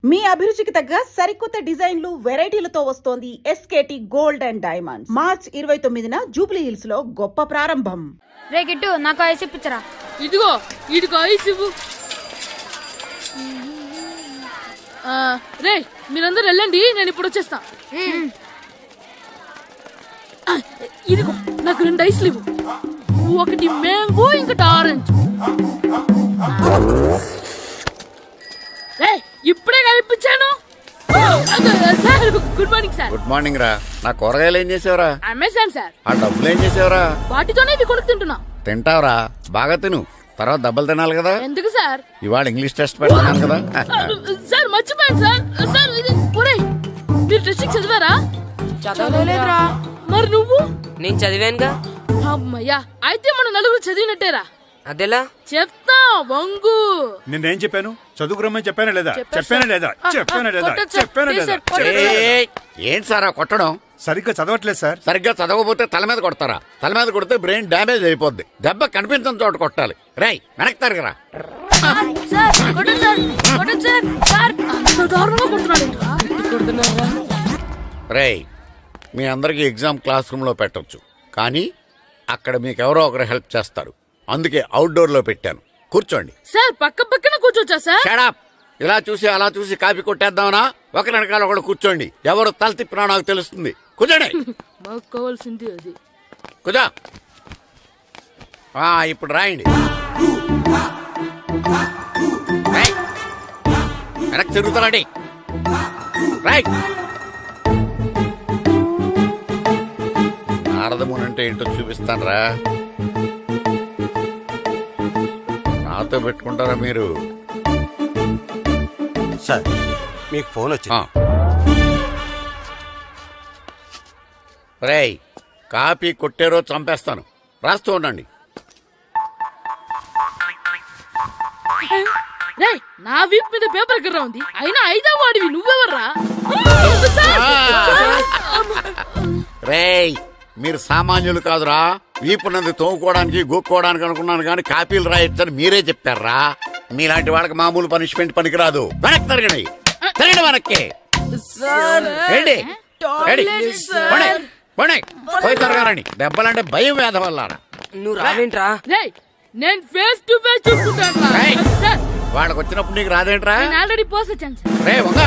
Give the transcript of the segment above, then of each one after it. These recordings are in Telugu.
మీ అభిరుచికి తగ్గ సరికొత్త డిజైన్లు వెరైటీలతో వస్తోంది SKT gold and diamonds. March 29న జూబ్లీ హిల్స్ లో గొప్ప ప్రారంభం. రే గిట్టు నాకు ఐస్ ఇప్పించరా. ఇదిగో ఇదిగో ఐస్ ఇవ్వు. రే మీరందరూ వెళ్ళండి, నేను ఇప్పుడు వచ్చేస్తా. ఇదిగో నాకు 2 ఐస్లు ఇవ్వు. ఒకటి మ్యాంగో, ఇంకటి ఆరెంజ్. ఇప్పుడే కనిపించాను. Sir good morning sir. Good morning రా. నా కూరగాయలు ఏం చేసావురా? Amazon sir. ఆ డబ్బులు ఏం చేసావురా? వాటితోనే ఇవి కొనుక్కు తింటున్నా. తింటావురా, బాగా తిను, తర్వాత దెబ్బలు తినాలి కదా. ఎందుకు సార్? ఇవాళ ఇంగ్లీష్ టెస్ట్ పెడతాను కదా. సార్ మర్చిపోయాను సార్. సార్ ఇది ఒరేయ్, మీరు టెస్టింగ్ చదివారా? చదవలేదురా. మరి నువ్వు? నేను చదివానుగా. అమ్మయ్యా, అయితే మనం నలుగురు చదివినట్టేరా. అదెలా? చెప్తా వంగు. నిన్నేం చెప్పాను? చదువుకురమ్మని చెప్పానా లేదా? ఏంటి సారా కొట్టడం? సరిగ్గా చదవట్లేదు సార్. సరిగ్గా చదవకపోతే తల మీద కొడతారా? తల మీద కొడితే బ్రెయిన్ డ్యామేజ్ అయిపోద్ది. దెబ్బ కనిపించని చోట కొట్టాలి. రేయ్ వెనక్కి తరగరా. రేయ్, మీ అందరికి ఎగ్జామ్ క్లాస్ రూమ్ లో పెట్టొచ్చు, కానీ అక్కడ మీకు ఎవరో ఒకరు హెల్ప్ చేస్తారు. అందుకే అవుట్డోర్ లో పెట్టాను. కూర్చోండి. సార్ పక్క పక్కన కూర్చోచ్చా సార్? Shut up. ఇలా చూసి అలా చూసి కాపీ కొట్టేద్దామనా? ఒకరి వెనకాల ఒకడు కూర్చోండి. ఎవరు తల తిప్పినా నాకు తెలుస్తుంది. కూర్చోండి. మాకు కావాల్సింది అది. కూర్చో. ఇప్పుడు రాయండి. వెనక్కి తిరుగుతారండి. రాయ్. నారదముని అంటే ఏంటో చూపిస్తాను రా. నాతో పెట్టుకుంటారా మీరు? సార్ మీకు ఫోన్ వచ్చింది. రేయ్, కాపీ కొట్టారో చంపేస్తాను. రాస్తూ ఉండండి. రేయ్, నా వీప్ మీద పేపర్ కర్ర ఉంది, అయినా 5వ వాడివి నువ్వెవర్రా? రేయ్, మీరు సామాన్యులు కాదురా. వీపున్నది తోముకోవడానికి గోక్కోవడానికి అనుకున్నాను, కానీ కాపీలు రాయొచ్చని మీరే చెప్పారా. మీలాంటి వాళ్ళకి మామూలు పనిష్మెంట్ పనికిరాదు. వెనక్కి తిరగండి. తిరగండి వెనక్కి. పోయి తిరగారండి. దెబ్బలంటే భయం వేద వల్ల. నువ్వు రావేంట్రా? నేను ఫేస్ టు ఫేస్ చూసుకుంటాను. వాళ్ళకి వచ్చినప్పుడు నీకు రాదేంట్రా? ఆల్రెడీ పోస్ వచ్చాను సార్. రే వంగ.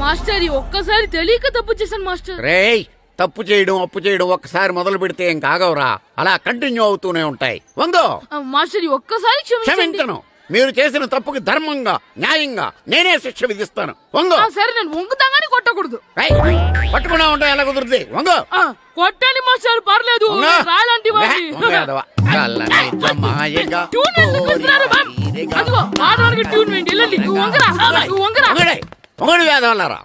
మాస్టర్ ఒక్కసారి తెలియక తప్పు చేశాను మాస్టర్. రేయ్, తప్పు చేయడం అప్పు చేయడం ఒక్కసారి మొదలు పెడితే ఏం కాగవరా, అలా కంటిన్యూ అవుతూనే ఉంటాయి. వందో. మాస్టర్ ఒక్కసారి క్షమించను. మీరు చేసిన తప్పుకి ధర్మంగా న్యాయంగా నేనే శిక్ష విధిస్తాను. వంగో. సరే, నేను వంగుతాగానే కొట్టకూడదు. పట్టుకున్నా ఉంటా ఎలా కుదురుతుంది. వంగో. కొట్టండి మాస్టర్, పర్లేదు. రాలాంటి మొగడు వేదవల్లారా.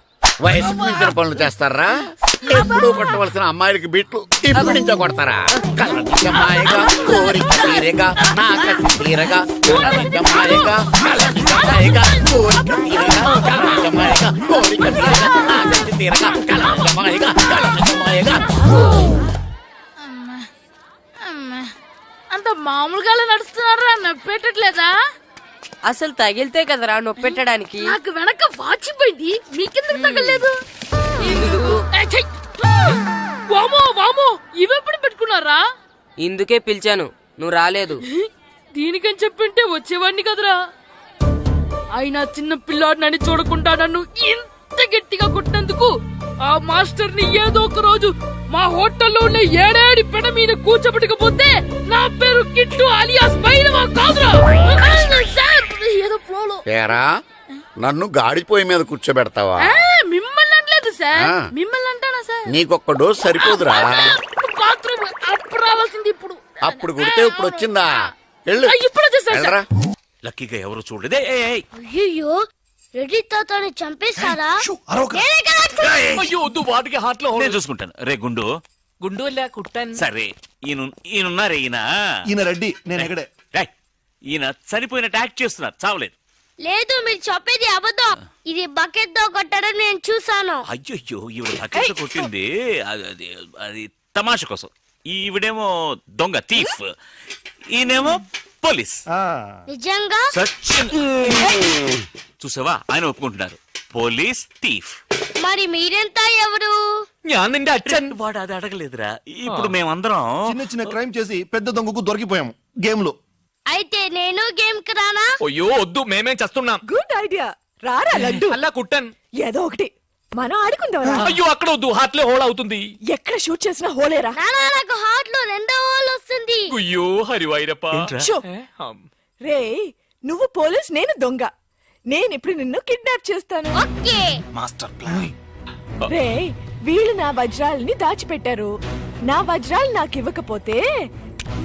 వయసుకు మించిన పనులు చేస్తారా? ఎప్పుడు కొట్టవలసిన అమ్మాయిలకి బీట్లు ఇప్పుడు నుంచో కొడతారా? కలజమాయగా కోరిక తీరగా నాకసి తీరగా కలజమాయగా కలజమాయగా కోరిక తీరగా కలజమాయగా కోరిక తీరగా నాకసి తీరగా కలజమాయగా కలజమాయగా. అంత మామూలుగా నడుస్తున్నారా? నొప్పెట్టట్లేదా? అసలు తగిలితే కదరా నొప్పెట్టడానికి. నాకు వెనక వాచిపోయింది, మీకెందుకు తగలేదు? వామో వామో, ఇవెప్పుడు పెట్టుకున్నారా? ఇందుకే పిలిచాను, నువ్వు రాలేదు. దీనికని చెప్పింటే వచ్చేవాడిని కదరా. అయినా చిన్న పిల్లాడినని చూడకుండా నన్ను ఇంత గట్టిగా కొట్టినందుకు ఆ మాస్టర్ ని ఏదో ఒక రోజు మా హోటల్లో ఉన్న 7 పెడ మీద కూర్చోబెట్టకపోతే నా పేరు కిట్టు అలియాస్ బైరవా కాదురా. ఏదో ఫ్లోలో. ఏరా, నన్ను గాడిపోయి మీద కూర్చోబెడతావా? మిమ్మల్ని అనలేదు సార్. మిమ్మల్ని అంటానా సార్? నీకొక్క డోస్ సరిపోదురా. బాత్రూమ్ అప్పుడు రావాల్సింది ఇప్పుడు. అప్పుడు కొడితే ఇప్పుడు వచ్చిందా? ఇప్పుడు వచ్చేసారా? లక్కీగా ఎవరు చూడలేదే. అయ్యో, రెడ్డి తాతని చంపేశారా? వాటికి హార్ట్ లో నేను చూసుకుంటాను. రే గుండు గుండు కుట్టాను. సరే, ఈయనున్నారే. ఈయన రెడ్డి, నేను ఎక్కడే. ఈయన చనిపోయినట్టు యాక్ట్ చేస్తున్నారు, చావలేదు. లేదు, మీరు చెప్పేది అబద్ధం. ఇది బకెట్ తో కొట్టడం నేను చూసాను. అయ్యో, ఈవిడ బకెట్ కొట్టింది అది తమాష కోసం. ఈవిడేమో దొంగ థీఫ్, ఈయనేమో పోలీస్. నిజంగా చూసావా, ఆయన ఒప్పుకుంటున్నారు. Police thief. మరి మీరెంత ఎవరు? ഞാൻ നിന്റെ അച്ഛൻ. వాడు అది అడగలేదురా. ఇప్పుడు మేమందరం చిన్న చిన్న క్రైమ్ చేసి పెద్ద దొంగకు దొరికిపోయాము గేమ్ లో. అయితే నేను గేమ్ కి రానా? అయ్యో వద్దు, మేమేం చేస్తున్నాం. Good idea. రారా లడ్డు. అలా కుట్టన్. ఏదో ఒకటి మనం ఆడుకుందాం. అయ్యో అక్కడ వద్దు, హార్ట్ లో హోల్ అవుతుంది. ఎక్కడ షూట్ చేసినా హోలేరా. నానా నాకు హార్ట్ లో రెండో హోల్ వస్తుంది. అయ్యో హరివైరప్ప. షో. రే నువ్వు పోలీస్, నేను దొంగ. నేను ఇప్పుడు నిన్ను కిడ్నాప్ చేస్తాను. ఓకే. Master plan. రే వీళ్ళు నా వజ్రాలని దాచిపెట్టారు. నా వజ్రాలు నాకు ఇవ్వకపోతే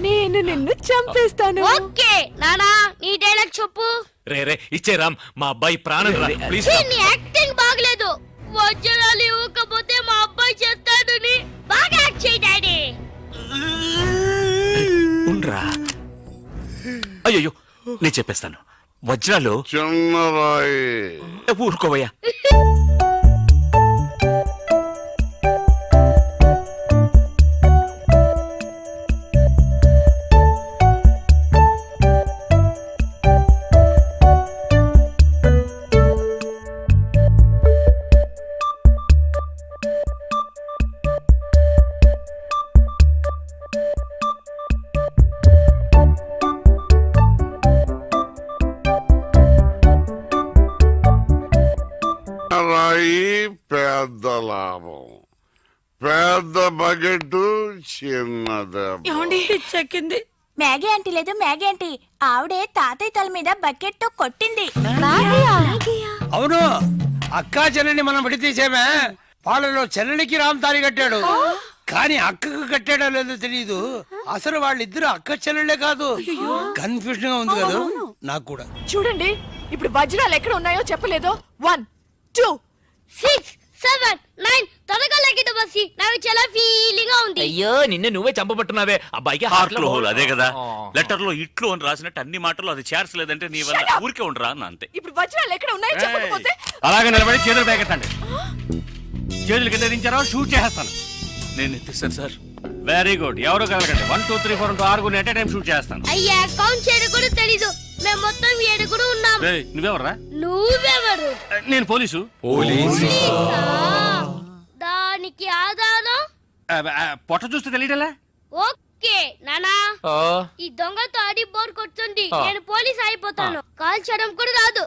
నేను నిన్ను చంపేస్తాను. ఓకే నానా నీ డైలాగ్ చెప్పు. రే ఇచ్చే రామ్, మా అబ్బాయి ప్రాణం రా ప్లీజ్. నీ యాక్టింగ్ బాగలేదు. వజ్రాలు ఇవ్వకపోతే మా అబ్బాయి చేస్తాడని బాగా యాక్ట్ చేయి డాడీ. ఉండ్రా. అయ్యో నేను చెప్పేస్తాను. వజ్రాలు చిన్నరాయి. ఊరుకోవయ్యా. రాయి పెద్ద లాభం, పెద్ద బకెట్ చిన్నది. చెక్కింది. మ్యాగీ ఆంటీ లేదు, మ్యాగీ ఆంటీ ఆవిడే తాతయ్య తల మీద బకెట్ తో కొట్టింది. అవును, అక్కా చెల్లెని మనం విడితీసేమే. వాళ్ళలో చెల్లెలికి రామ్ తారి కట్టాడు, కానీ అక్కకు కట్టాడో లేదో తెలియదు. అసలు వాళ్ళిద్దరు అక్క చెల్లెళ్ళే కాదు. కన్ఫ్యూజన్ గా ఉంది కదా నాకు కూడా. చూడండి ఇప్పుడు వజ్రాలు ఎక్కడ ఉన్నాయో చెప్పలేదు. 1 2 6 7 9 త్వరగా లెక్కిద్దు బస్సి. నాకు చాలా ఫీలింగ్ గా ఉంది. అయ్యో నిన్నే నువ్వే చంపబట్టున్నావే. అబ్బాయికి హార్ట్ లో హోల్ అదే కదా. లెటర్ లో ఇట్లు అని రాసినట్టు అన్ని మాటలు అది చేర్చలేదంటే నీ వల్ల ఊరికే ఉండరా అన్న అంతే. ఇప్పుడు వజ్రాలు ఎక్కడ ఉన్నాయో చెప్పకపోతే అలాగే నిలబడి చేతులు పేకెత్తండి. చేతులు కింద దించారో షూట్ చేస్తాను. నేను ఎత్తిస్తాను సార్. Very good. ఎవరు కలగండి. 1 2 3 4 6 ఎట్ టైం షూట్ చేస్తాను. అయ్యా కౌంట్ చేయడం కూడా తెలీదు. మేము మొత్తం 7 ఉన్నాం. నువ్వెవర్రా? నువ్వెవరు? నేను పోలీసు. పోలీసా? దానికి ఆధారం? పొట్ట చూస్తే తెలియటలా? ఓకే నానా, ఈ దొంగతో ఆడి బోర్ కొడుతుంది. నేను పోలీస్ అయిపోతాను. కాల్ చేయడం కూడా రాదు.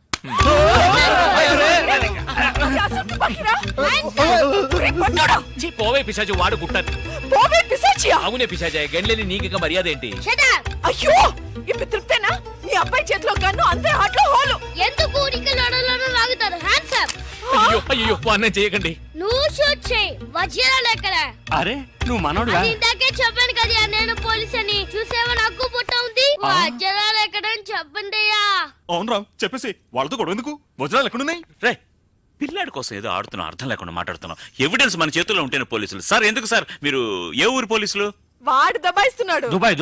పోవే పిశాచి, వాడు కుట్టన్. పోవే పిశాచియా. అవునే పిశాచి, గండ్లేని నీకు మర్యాద ఏంటి? Shut up. అయ్యో ఇప్పుడు తృప్తేనా? నీ అబ్బాయి చేతిలో గన్ను, అంతే హాట్లో హోలు. ఎందుకు ఊరికి లడలను లాగుతారు? Hands up. అయ్యో అన్నం చేయకండి. నువ్వు షూట్ చేయి. వజ్రాలు ఎక్కడ? అరే నువ్వు మనోడుగా? అది ఇందాకే చెప్పాను కదా నేను పోలీస్ అని. చూసేవా నాకు పుట్ట ఉంది. వజ్రాలు ఎక్కడని చెప్పండి అయ్యా. అవును రామ్, చెప్పేసి వాళ్ళతో గొడవ ఎందుకు? వజ్రాలు ఎక్కడున్నాయి? రే పిల్లాడి కోసం ఏదో ఆడుతున్నాం, అర్థం లేకుండా మాట్లాడుతున్నాం. ఎవిడెన్స్ మన చేతుల్లో ఉంటేనే పోలీసులు. సార్ ఎందుకు సార్ మీరు ఏ ఊరు పోలీసులు? వాడు దబాయిస్తున్నాడు. దుబాయ్.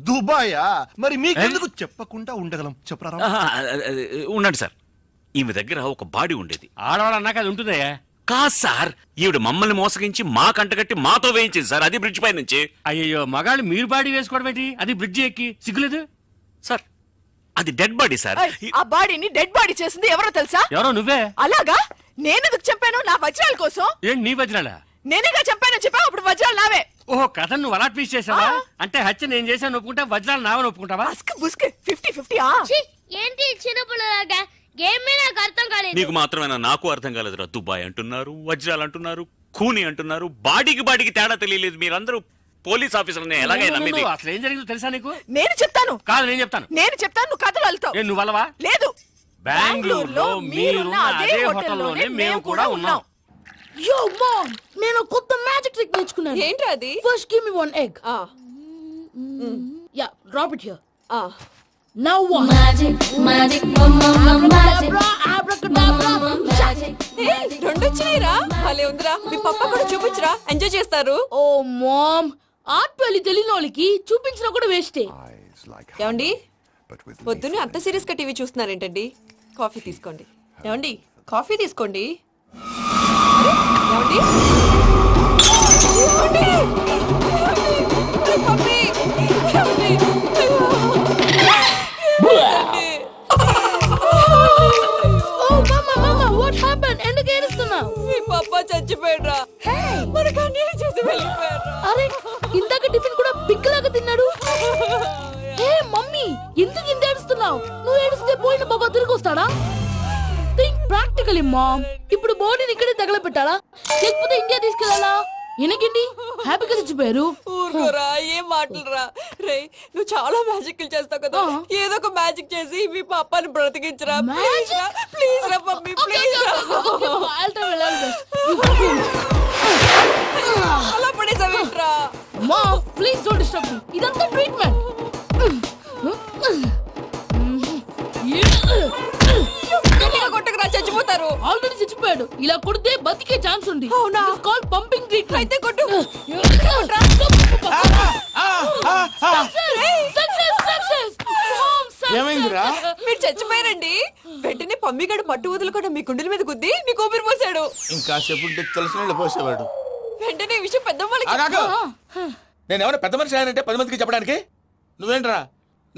దుబాయా? మరి మీకెందుకు చెప్పకుండా ఉండగలం? చెప్పరా. ఉండండి సార్. ఈమె దగ్గర ఒక బాడీ ఉండేది. ఆడవాళ్ళు అన్నాక అది ఉంటుందయ్యా. కాదు సార్, ఈవిడ మమ్మల్ని మోసగించి మా కంటగట్టి మాతో వేయించింది సార్. అది బ్రిడ్జ్ పై నుంచి. అయ్యో మగాళ్ళు మీరు బాడీ వేసుకోవడం ఏంటి? అది బ్రిడ్జి ఎక్కి సిగ్గులేదు సార్ అది డెడ్ బాడీ సార్. ఏయ్, ఆ బాడీని డెడ్ బాడీ చేసింది ఎవరో తెలుసా? ఎవరో నువ్వే. అలాగా? నేనెందుకు చంపాను? నా వజ్రాల కోసం. ఏంటి నీ వజ్రాలా? నేనేగా చంపాను చెప్పావు. అప్పుడు వజ్రాలు నావే. ఓహో, కథ నువ్వు అలా ట్వీస్ట్ చేసావా? అంటే హత్య నేను చేశాను ఒప్పుకుంటా, వజ్రాలు నావని ఒప్పుకుంటావా? బస్క్ బుస్క్ 50-50. ఛీ, ఏంటి చిన్నపిల్లలాగా గేమ్ మీద నాకు అర్థం కాలేదు. నీకు మాత్రమేనా? నాకు అర్థం కాలేదురా. దుబాయ్ అంటున్నారు, వజ్రాలు అంటున్నారు, ఖూని అంటున్నారు. బాడీకి తేడా తెలియలేదు. మీరందరూ పోలీస్ ఆఫీసర్ని ఎలాగైనా నమ్మింది. అసలు ఏం జరిగిందో తెలుసా నీకు? నేను చెప్తాను. కాదు నేను చెప్తాను. నువ్వు కథలు వెళ్తావు. నువ్వు వల్లవా? లేదు. బెంగళూరులో మీరున్న అదే హోటల్లోనే మేము కూడా ఉన్నాం. యో మామ్, నేను కొత్త మ్యాజిక్ ట్రిక్ నేర్చుకున్నాను. ఏంట్రా అది? First give me 1 egg. Yeah, drop it here. Now what? Magic రెండు వచ్చినాయిరా. భలే ఉందిరా. మీ పప్ప కూడా చూపించరా, ఎంజాయ్ చేస్తారు. ఓ మామ్, ఆర్ట్ పెళ్లి తెలియని వాళ్ళకి చూపించినా కూడా వేస్టే. ఏమండి పొద్దున్నే అంత సీరియస్ గా టీవీ చూస్తున్నారేంటండి? కాఫీ తీసుకోండి. ఏమండి కాఫీ తీసుకోండి. ఏమండి? ఏమండి? పప్పి! ఏమండి? Oh, mama, what happened? అమ్మ చచ్చిపోయాడ్రా మనకు అన్యాయం చేసి వెళ్ళిపోయాడ్రా. అరే ఇందాక టిఫిన్ కూడా పిక్కలాగా తిన్నాడు. ఏ మమ్మీ ఎందుకు ఇంత ఏడుస్తున్నావు? నువ్వు ఏడిస్తే పోయిన బాబా తిరిగి వస్తాడా? Think practically mom. ఇప్పుడు బాడీని ఇక్కడే తగలబెట్టాలా లేకపోతే ఇండియా తీసుకెళ్లాలా? ఎనకండి హ్యాపీగా చచ్చిపోయారు. ఊరుకోరా, ఏం మాటలురా. రే నువ్వు చాలా మ్యాజిక్ చేస్తావు కదా, ఏదో ఒక మ్యాజిక్ చేసి మీ పాపాని బ్రతికించరా. ప్లీజ్ రా మమ్మీ, ప్లీజ్ అలా పడేసావేంట్రా. మా ప్లీజ్ డోంట్ డిస్టర్బ్ మీ. ఇదంతా ట్రీట్మెంట్. కొట్టకురా, చచ్చిపోతారు. ఆల్రెడీ చచ్చిపోయాడు. ఇలా కొడితే బతికే ఛాన్స్ ఉంది. అవునా? Call pumping treatment. అయితే కొట్టు. ఏమైందిరా? మీరు చచ్చిపోయారండి. వెంటనే పమ్మిగాడు మట్టు వదులుకుండా మీ గుండెల మీద గుద్ది మీకు ఊపిరి పోసాడు. ఇంకా చెప్పుంటే తెలిసిన పోసేవాడు. వెంటనే ఈ విషయం పెద్ద నేను ఎవరైనా పెద్ద మనిషి అంటే 10 మందికి చెప్పడానికి. నువ్వేంట్రా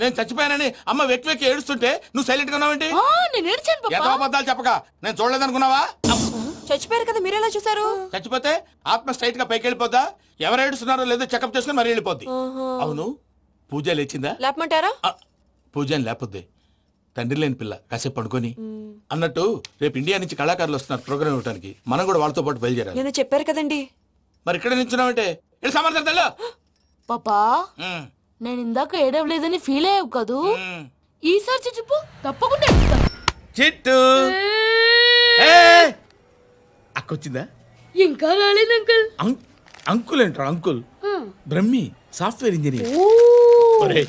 నేను చచ్చిపోయానని అమ్మ వెక్కి వెక్కి ఏడుస్తుంటే నువ్వు సైలెంట్ గా ఉన్నావేంటి? నేను ఏడ్చాను పాపా. ఎంతో అబద్ధాలు చెప్పక నేను చూడలేదనుకున్నావా? చచ్చిపోయారు కదా, మీరెలా చూసారు? చచ్చిపోతే ఆత్మ స్ట్రైట్ గా పైకి వెళ్ళిపోద్దా? ఎవరు ఏడుస్తున్నారో లేదో చెకప్ చేసుకుని మరి వెళ్ళిపోద్ది. అవును, పూజ లేచిందా? లేపమంటారా? పూజ అని లేకపోద్ది. తండ్రి లేని పిల్ల కాసేపు పడుకొని. అన్నట్టు రేపు ఇండియా నుంచి కళాకారులు వస్తున్నారు ప్రోగ్రామ్ ఇవ్వడానికి. మనం కూడా వాళ్ళతో పాటు బయలుదేరాలి. నేను చెప్పారు కదండి. మరి ఇక్కడ నిల్చున్నావంటే సమర్థతలో పాపా నేను ఇందాక ఏడవలేదని ఫీల్ అయ్యావు కదూ. ఈసారి చచ్చిపో, తప్పకుండా ఏడుస్తాను. చిట్టు అక్కొచ్చిందా? ఇంకా రాలేదు అంకుల్. అంకుల్ ఏంట్రా అంకుల్? Brahmi software engineer. ఒరే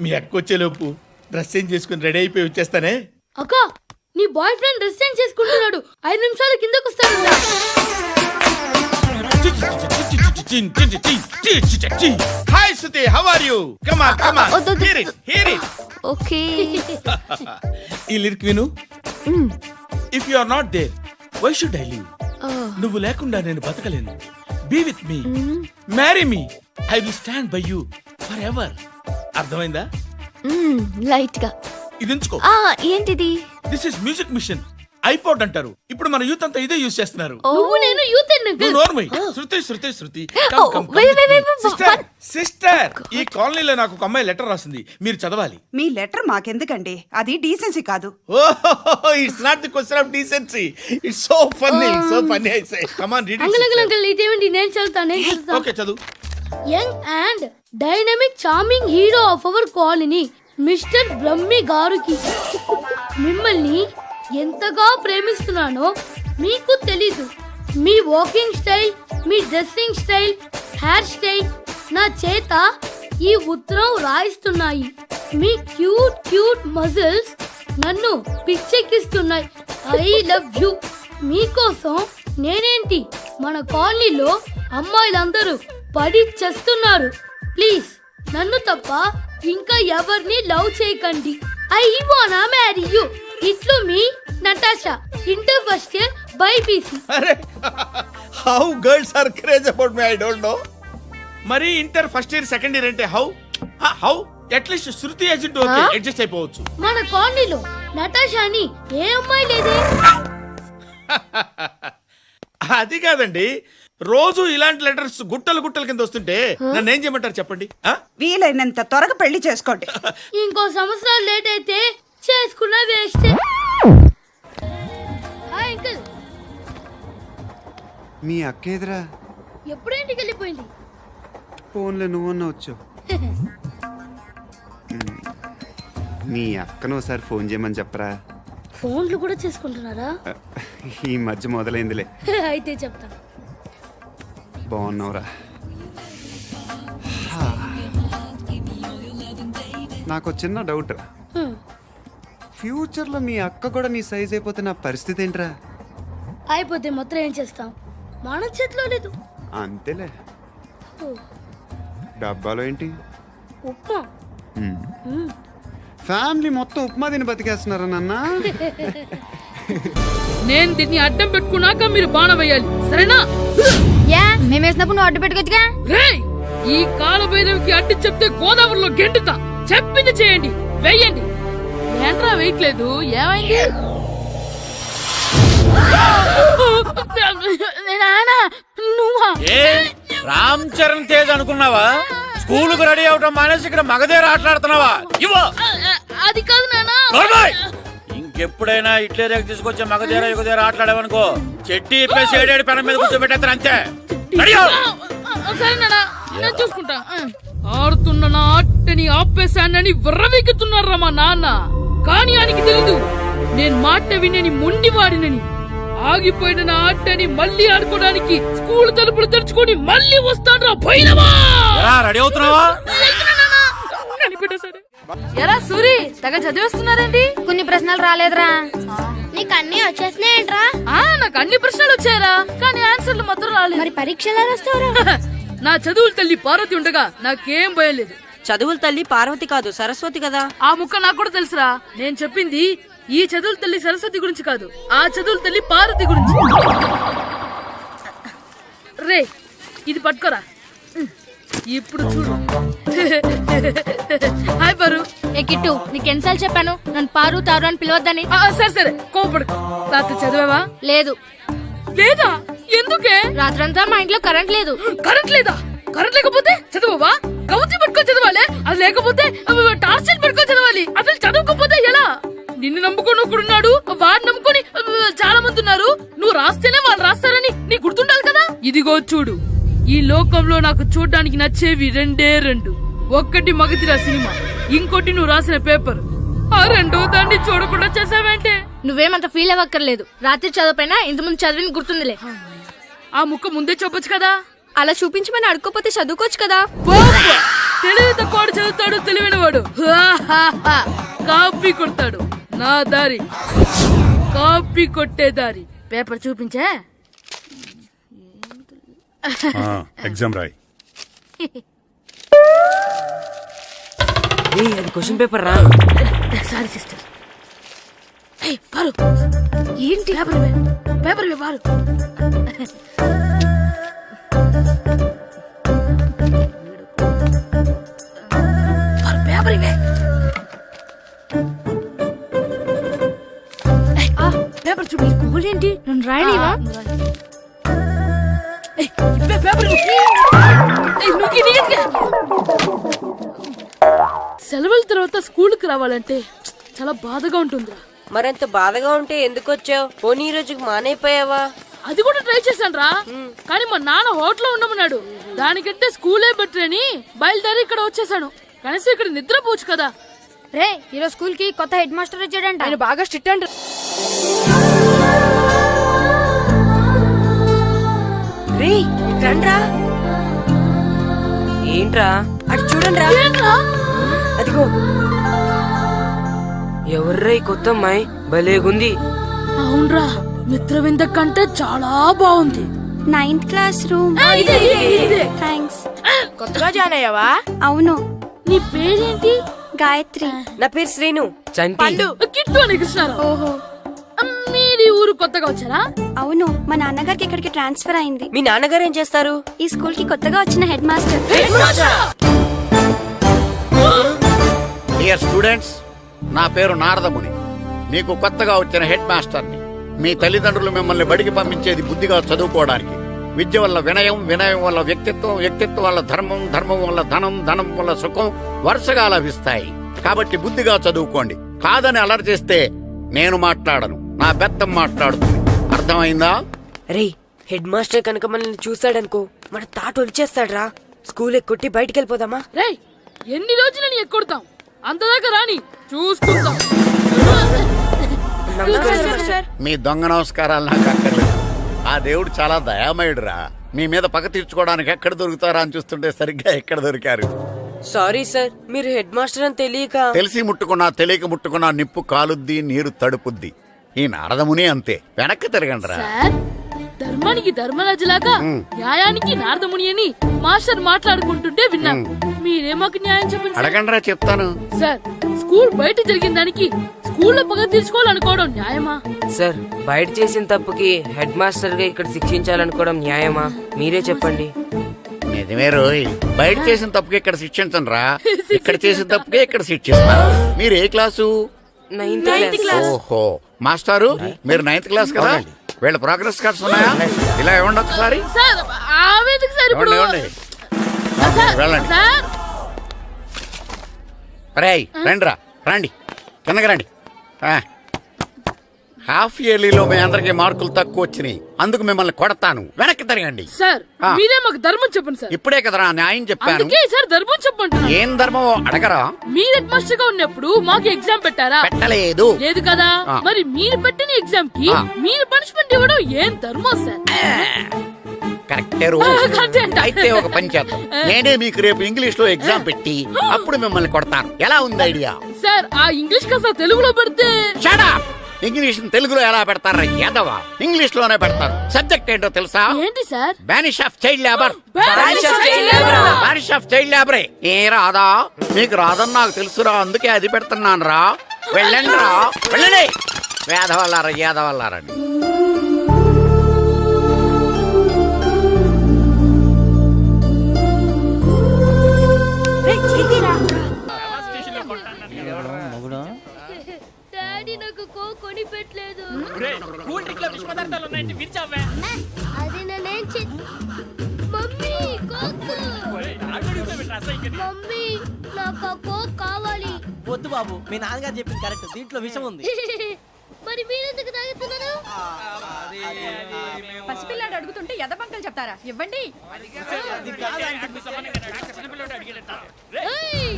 మీ అక్క వచ్చేలోపు డ్రెస్ చేంజ్ చేసుకుని రెడీ అయిపోయి వచ్చేస్తానే. అక్క నీ బాయ్ ఫ్రెండ్ డ్రెస్ చేంజ్ చేసుకుంటున్నాడు. 5 నిమిషాలు కిందకు వస్తాడు. Hi Suti, how are you? Come on come on, hear it. Okay. ఈ లిరిక్ విను. If you are not there why should I live? నువ్వు లేకుండా నేను బతకలేను. Be with me, marry me, I will stand by you forever. అర్థమైందా? లైట్ గా. ఇది ఉంచుకో. ఏంటిది? This is music machine. IPod అంటారు. ఇప్పుడు మన యూత్ అంతా ఇదే యూజ్ చేస్తున్నారు. నువ్వు నేను యూత్ నువ్వు నోర్మై. శృతి శృతి శృతి. సిస్టర్, ఈ కాలనీలో నాకు ఒక అమ్మాయి లెటర్ రాసింది, మీరు చదవాలి. మీ లెటర్ మాకెందుకండి, అది డీసెన్సీ కాదు. ఓహో, it's not the question of decency. It's so funny, so funny. I say come on read it. ఇదేమిటి? నేను చదువుతాను. ఓకే చదువు. Young and dynamic charming hero of our colony mister Brahmi గారికి మిమ్మల్ని ఎంతగా ప్రేమిస్తున్నానో మీకు తెలీదు. మీ వాకింగ్ స్టైల్, మీ డ్రెస్సింగ్ స్టైల్, హెయిర్ స్టైల్ నా చేత ఈ ఉత్తరం రాయిస్తున్నాయి. మీ క్యూట్ క్యూట్ మజిల్స్ నన్ను పిచ్చెక్కిస్తున్నాయి. I love you. మీకోసం నేనేంటి, మన కాలనీలో అమ్మాయిలందరూ పడి చేస్తున్నారు. ప్లీజ్ నన్ను తప్ప ఇంకా ఎవరిని లవ్ చేయకండి. ఐ వానా మ్యారీ యూ. ఇట్లు మీ Natasha, inter first year BiPC. అరే how girls are craze about me, I don't know. మరి inter first year second year అంటే how at least Shruti agent okay adjust అయిపోవచ్చు. మన కాలనీలో నటాషా అని ఏ అమ్మాయి లేదే. అది కాదండి, రోజు ఇలాంటి లెటర్స్ గుట్టలు గుట్టల కింద వస్తుంటే నన్ను ఏం చేయమంటారు చెప్పండి? వీలైనంత త్వరగా పెళ్లి చేసుకోండి. ఇంకో సంవత్సరాలు లేట్ అయితే చేసుకున్న వేస్ట్. Hi uncle. మీ అక్క ఎదురా ఎప్పుడు ఇంటికి వెళ్ళిపోయింది? ఫోన్లో నువ్వన్నా వచ్చు. మీ అక్కను ఒకసారి ఫోన్ చేయమని చెప్పరా. ఫోన్లు కూడా చేసుకుంటున్నారా? ఈ మధ్య మొదలైందిలే. అయితే చెప్తాను. బాగున్నావురా. నాకు చిన్న డౌట్ రా. ఫ్యూచర్లో మీ అక్క కూడా నీ సైజ్ అయిపోతే నా పరిస్థితి ఏంట్రా? అయిపోతే మొత్తం ఏం చేస్తాం, మన చేతిలో లేదు. అంతేలే. డబ్బాలో ఏంటి? ఉప్మా. ఫ్యామిలీ మొత్తం ఉప్మా తిని బతికేస్తున్నారా నాన్న? నేను దీన్ని అడ్డం పెట్టుకున్నాక మీరు బాణ వేయాలి, సరేనా? మేము వేసినప్పుడు నువ్వు అడ్డు పెట్టుకోవచ్చుగా. రేయ్, ఈ కాలభైరవికి అడ్డు చెప్తే గోదావరిలో గెంటుతా. చెప్పింది చేయండి, వెయ్యండి. ఏంట్రా వెయ్యట్లేదు, ఏమైంది? రామ్ చరణ్ తేజ్ అనుకున్నావా? స్కూల్ కు రెడీ అవటం మానేసి ఇక్కడ మగధీర ఆటలాడుతున్నావా? ఇవ్వ అది కాదు నానా. నోర్మోయ్! ఇంకెప్పుడైనా ఇట్లే రేపు తీసుకొచ్చే మగధీర యుగధీర ఆటలాడావనుకో చెట్టి ఇప్పేసి ఏడేడు పెనం మీద కూర్చోబెట్టేస్తారు అంతే. రెడీ అవ్వు. సరే నానా, నేను చూసుకుంటా. ఆడుతున్న నా ఆటని ఆపేశానని విర్రవీగుతున్నారా మా నాన్న. కానీ ఆయనకి తెలీదు నేను మాట వినని మొండివాడినని. ఆగిపోయిన నా ఆటని మళ్ళీ ఆడుకోవడానికి స్కూల్ తలుపులు తెరుచుకొని మళ్ళీ వస్తాడ్రా భైరవా. ఎలా రెడీ అవుతున్నావా? కనిపెట్టేశాడు. ఎరా సూరి, తెగ చదివేస్తున్నారండి. కొన్ని ప్రశ్నలు రాలేదురా. నీకు అన్ని వచ్చేసినాయంట్రా? నాకు అన్ని ప్రశ్నలు వచ్చాయరా, కానీ ఆన్సర్లు మాత్రం రాలేదు. మరి పరీక్షలు రాస్తావురా? నా చదువుల తల్లి పార్వతి ఉండగా నాకేం భయం లేదు. చదువుల తల్లి పార్వతి కాదు, సరస్వతి కదా. ఆ ముక్క నాకు కూడా తెలుసురా. నేను చెప్పింది ఈ చదువుల తల్లి సరస్వతి గురించి కాదు, ఆ చదువుల తల్లి పార్వతి గురించి. రే, ఇది పట్టుకోరా. ఇప్పుడు చూడు. హాయ్ పారు. ఏ కిట్టు, నీకు ఎన్నిసార్లు చెప్పాను నన్ను పారు తారు అని పిలవద్దని? సరే సరే, కోపడుకో. రాత్రి చదివావా? లేదు. లేదా? ఎందుకే? రాత్రంతా మా ఇంట్లో కరెంట్ లేదు. కరెంట్ లేదా? కరెంట్ లేకపోతే చదవవా? కవతి పట్టుకొని చదవాలి. అది లేకపోతే టార్చ్ పట్టుకొని చదవాలి. అసలు చదవకపోతే ఎలా? నిన్ను నమ్ముకొని ఒకడున్నాడు, వాడిని నమ్ముకొని చాలా మంది ఉన్నారు. నువ్వు రాస్తేనే వాళ్ళు రాస్తారని నీకు గుర్తుండాలి కదా. ఇదిగో చూడు, ఈ లోకంలో నాకు చూడ్డానికి నచ్చేవి రెండే రెండు. ఒక్కటి మగధీర సినిమా, ఇంకోటి నువ్వు రాసిన పేపర్. ఆ రెండో దాన్ని చూడకుండా చేసావేంటే? నువ్వేమంత ఫీల్ అవ్వక్కర్లేదు. రాత్రి చదవపోయినా ఇంతకుముందు చదివిన గుర్తుందిలే. ఆ ముక్క ముందే చెప్పొచ్చు కదా. అలా చూపించమని అడుక్కోపోతే చదువుకోవచ్చు కదా. తెలివి తక్కువ చదువుతాడు, తెలివైన వాడు కాపీ కొడతాడు. నా దారి కాపీ కొట్టే దారి. పేపర్ చూపించే. ఎగ్జామ్ రాయి. అది క్వశ్చన్ పేపర్ రా. Sorry sister. పారు, ఏంటి పేపర్ పేపర్ పారు. పేపర్ ఇవే. పేపర్ చూపి. గూగుల్ ఏంటి? నన్ను రాయనివా? సెలవుల తర్వాత స్కూల్ కి రావాలంటే చాలా బాధగా ఉంటుందిరా. మరంత బాధగా ఉంటే ఎందుకు వచ్చావు? పోనీ ఈ రోజుకి మానైపోయావా? అది కూడా ట్రై చేశాను రా, కానీ మా నాన్న హోటల్లో ఉండమన్నాడు. దానికంటే స్కూలే బెటర్ అని బయలుదేరి ఇక్కడ వచ్చేసాను. కనీసం ఇక్కడ నిద్రపోవచ్చు కదా. రే, ఈరోజు స్కూల్ కి కొత్త హెడ్ మాస్టర్ వచ్చాడంట. ఆయన బాగా స్ట్రిక్ట్ అంట. రే రండ్రా. ఏంట్రా అటు చూడండి రా. అదిగో ఎవర్రా ఈ కొత్త అమ్మాయి? భలేగుంది. అవునరా, మిత్రవింద కంటే చాలా బాగుంది. 9th class room. థ్యాంక్స్. కొత్తగా జాయిన్ అయ్యావా? అవును. నీ పేరేంటి? గాయత్రి. నా పేరు శ్రీను. పండు. కిట్టు అని కృష్ణారావు. ఓహో. మీరు ఈ ఊరు కొత్తగా వచ్చారా? అవును, మా నాన్నగారికి ఇక్కడికి ట్రాన్స్ఫర్ అయింది. మీ నాన్నగారు ఏం చేస్తారు? ఈ స్కూల్ కి కొత్తగా వచ్చిన హెడ్ మాస్టర్. డియర్ స్టూడెంట్స్, నా పేరు నారదముని. మీకు కొత్తగా వచ్చిన హెడ్ మాస్టర్ని. మీ తల్లిదండ్రులు మిమ్మల్ని బడికి పంపించేది బుద్ధిగా చదువుకోవడానికి. విద్య వల్ల వినయం, వినయం వల్ల వ్యక్తిత్వం, వ్యక్తిత్వం వల్ల ధర్మం, ధర్మం వల్ల ధనం, ధనం వల్ల సుఖం వరుసగా లభిస్తాయి. కాబట్టి బుద్ధిగా చదువుకోండి. కాదని అలర్ చేస్తే నేను మాట్లాడను, నా బెత్తం మాట్లాడుతుంది. అర్థమైందా? రే, హెడ్ మాస్టర్ కనుక మనల్ని చూసాడనుకో మన తాట వచ్చేస్తాడ్రా. స్కూల్ ఎక్కొట్టి బయటికి వెళ్ళిపోదామా? రేయ్, ఎన్ని రోజులని ఎక్కొడతాం? అంతదాకా రాని చూసుకుంటాం. మీ దొంగ నమస్కారాలు నాకు అక్కర్లేదు. ఆ దేవుడు చాలా దయామయుడురా. మీ మీద పగ తీర్చుకోవడానికి ఎక్కడ దొరుకుతారా అని చూస్తుంటే సరిగ్గా ఎక్కడ దొరికారు. సారీ సార్, మీరు హెడ్ మాస్టర్ అని తెలియక. తెలిసి ముట్టుకున్నా తెలియక ముట్టుకున్నా నిప్పు కాలుద్ది, నీరు తడుపుద్ది. ఈ నారదముని అంతే. వెనక్కి తిరగండి రా. సార్, ధర్మానికి ధర్మరాజులాగా న్యాయానికి నారదముని అని మాస్టర్ మాట్లాడుకుంటుంటే విన్నాం. మీరే మాకు న్యాయం చెప్పండి. అడగండి రా, చెప్తాను. సార్, స్కూల్ బయట జరిగిన దానికి స్కూల్లో పగ తీర్చుకోవాలనుకోవడం న్యాయమా? సార్, బయట చేసిన తప్పుకి హెడ్ మాస్టర్ గా ఇక్కడ శిక్షించాలనుకోవడం న్యాయమా? మీరే చెప్పండి. నిజమే రోయ్, బయట చేసిన తప్పుకి ఇక్కడ శిక్షించను రా. ఇక్కడ చేసిన తప్పుకే ఇక్కడ శిక్షిస్తారు. మీరు ఏ క్లాసు? 9th class. ఓహో, మాస్టారు మీరు 9th క్లాస్ కదా. వీళ్ళ ప్రోగ్రెస్ కార్డ్స్ ఉన్నాయా? ఇలా ఇవ్వండి ఒకసారి. సార్ ఆవేదకు సార్ ఇప్పుడు ఇవ్వండి. వెళ్ళండి. సార్ రేయ్ రండిరా, రండి కిందకి రండి. హాఫ్ ఇయర్లీలో మీ అందరికి మార్కులు తక్కువ వచ్చినాయి, అందుకు మిమ్మల్ని కొడతాను. వెనక్కి తిరగండి. సార్ మీరే మాకు ధర్మం చెప్పండి సార్. ఇప్పుడే కదరా న్యాయం చెప్పాను. అందుకే సార్ ధర్మం చెప్పండి. ఏం ధర్మమో అడగరా? మీరు హెడ్ మాస్టర్ గా ఉన్నప్పుడు మాకు ఎగ్జామ్ పెట్టారా? పెట్టలేదు. లేదు కదా. మరి మీరు పెట్టిన ఎగ్జామ్ కి మీరు పనిష్మెంట్ ఇవ్వడం ఏం ధర్మం సార్? కరెక్టే. అయితే ఒక పని చేద్దాం, నేనే మీకు రేపు ఇంగ్లీష్ లో ఎగ్జామ్ పెట్టి అప్పుడు మిమ్మల్ని కొడతాను. ఎలా ఉంది ఐడియా? సార్ ఆ ఇంగ్లీష్ కాస్త తెలుగులో పెడితే. Shut up! ఇంగ్లీష్ తెలుగులో ఎలా పెడతారా యాదవా? ఇంగ్లీష్ లోనే పెడతారు. సబ్జెక్ట్ ఏంటో తెలుసా? ఏంటి sir? Banish of child labour. Banish of child labor. Banish of child లేబరే. ఏ రాదా? మీకు రాదని నాకు తెలుసురా, అందుకే అది పెడుతున్నాను రా. వెళ్ళండి రా, వెళ్ళండి. వేదవల్లారా, యాదవల్లారండి. డాడీ నాకు కొని పెట్టలేదు. అది నేనేం మమ్మీ కోక్. మమ్మీ నాకు ఆ కోక్ కావాలి. వద్దు బాబు, మీ నాన్నగారు చెప్పింది కరెక్ట్, దీంట్లో విషయం ఉంది. మరి మీరెందుకు తాగుతున్నారు? పసిపిల్లాడు అడుగుతుంటే ఎదబంకలు చెప్తారా? ఇవ్వండి. ఏయ్!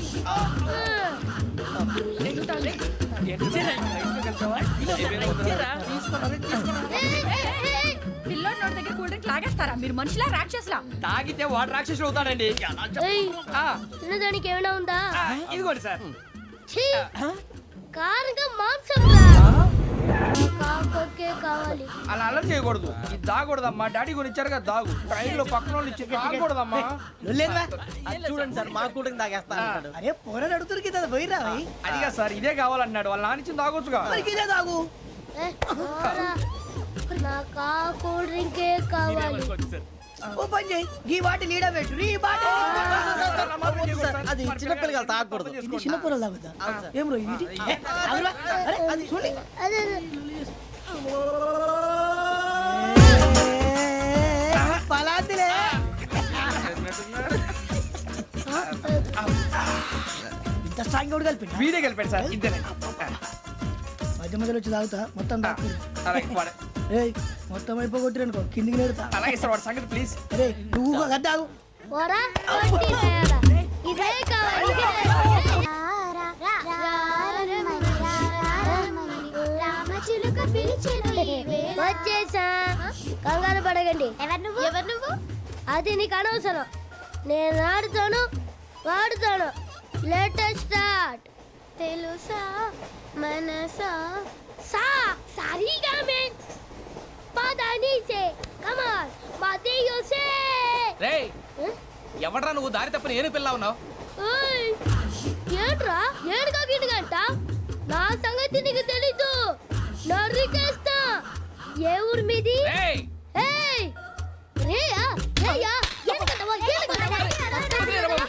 పిల్లోడి నోటి దగ్గర కూల్ డ్రింక్ లాగేస్తారా? మీరు మనుషులా రాక్షసులా? తాగితే వాడు రాక్షసుడు అవుతాడండి. ఏయ్! తినడానికి ఏమైనా ఉందా? ఇదిగోండి సార్. ఛీ! కారంగా మాంసం రా. కాకొక్కే కావాలి. అలా అలర్ చేయకూడదు. ఇది దాగకూడదమ్మా. డాడీ కొని ఇచ్చారు కదా, దాగు. ట్రైన్ లో పక్కన వాళ్ళు ఇచ్చి దాగకూడదమ్మా. చూడండి సార్, మా కూడా తాగేస్తా. అరే పోరాడు అడుగుతారు కదా, పోయిరా. అదిగా సార్, ఇదే కావాలన్నాడు. వాళ్ళ నాన్న ఇచ్చింది తాగొచ్చుగా. ఇదే తాగు. నాకు ఆ కూల్ డ్రింకే కావాలి. ఓ పని చేయి, ఈ బాటి లీడ పెట్టు. ఈ బాటి అది చిన్నపిల్లలు తాగకూడదు. ఇది చిన్నపిల్లలు తాగుతా. ఏం రో ఇది? అరే అది చూడండి. అదే పలాతిలే. ఇంత స్ట్రాంగ్ కూడా కలిపి వీడే కలిపాడు సార్. ఇద్దరే మధ్య మధ్యలో వచ్చి తాగుతా. మొత్తం మొత్తం అయిపోగొట్టిరనుకో, కిందికి నేడుతా. అలాగే సార్, వాడి సంగతి ప్లీజ్. అరే నువ్వు గద్దాగు. పోరా, వడ్డీ తయారా. ఇదే కావాలి. వచ్చేసా, కంగారు పడకండి. ఎవరు నువ్వు? అది నీకు అనవసరం. నేను ఆడుతాను, వాడుతాను. Latest start. తెలుసా మనసా సా సారీగా మెన్ పదని సే కమాన్ మాదేయో సే. రేయ్ ఎవడ్రా నువ్వు? దారి తప్పని ఏను పిల్ల ఉన్నావు? ఓయ్ ఏంట్రా ఏడుగా గిడుగంట? నా సంగతి నీకు తెలీదు. నరికేస్తా. ఏ ఊరు మీది? ఏయ్ ఏయ్ రేయా రేయా ఏడుగంటవా ఏడుగంటవా